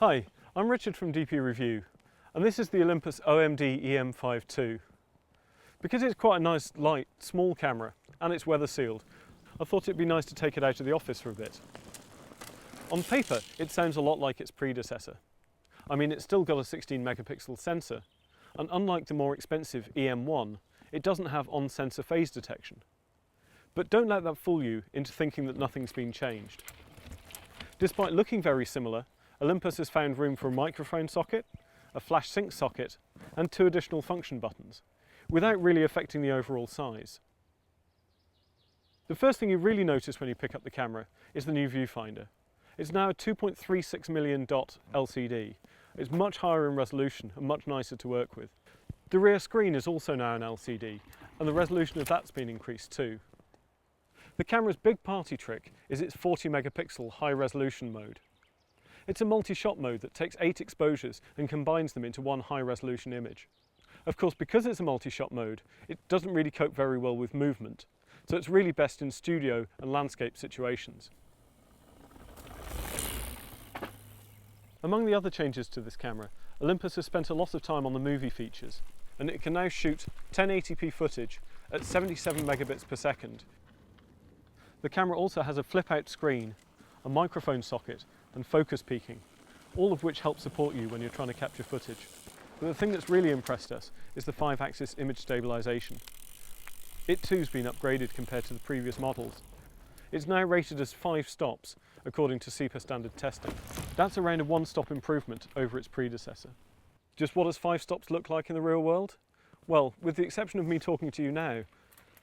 Hi, I'm Richard from DP Review, and this is the Olympus OMD E-M5 II. Because it's quite a nice, light, small camera, and it's weather sealed, I thought it'd be nice to take it out of the office for a bit. On paper, it sounds a lot like its predecessor. I mean, it's still got a 16 megapixel sensor, and unlike the more expensive EM1, it doesn't have on-sensor phase detection. But don't let that fool you into thinking that nothing's been changed. Despite looking very similar, Olympus has found room for a microphone socket, a flash sync socket, and 2 additional function buttons, without really affecting the overall size. The first thing you really notice when you pick up the camera is the new viewfinder. It's now a 2.36 million dot LCD. It's much higher in resolution and much nicer to work with. The rear screen is also now an LCD, and the resolution of that's been increased too. The camera's big party trick is its 40 megapixel high resolution mode. It's a multi-shot mode that takes 8 exposures and combines them into one high resolution image. Of course, because it's a multi-shot mode, it doesn't really cope very well with movement, so it's really best in studio and landscape situations. Among the other changes to this camera, Olympus has spent a lot of time on the movie features, and it can now shoot 1080p footage at 77 megabits per second. The camera also has a flip-out screen, a microphone socket, and focus peaking, all of which help support you when you're trying to capture footage. But the thing that's really impressed us is the 5-axis image stabilization. It too's been upgraded compared to the previous models. It's now rated as 5 stops, according to CEPA standard testing. That's around a 1-stop improvement over its predecessor. Just what does 5 stops look like in the real world? Well, with the exception of me talking to you now,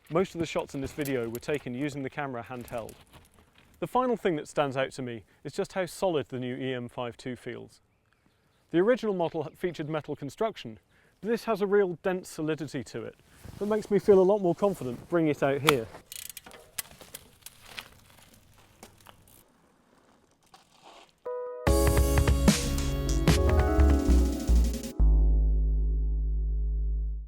most of the shots in this video were taken using the camera handheld. The final thing that stands out to me is just how solid the new EM5 II feels. The original model featured metal construction, but this has a real dense solidity to it that makes me feel a lot more confident bringing it out here.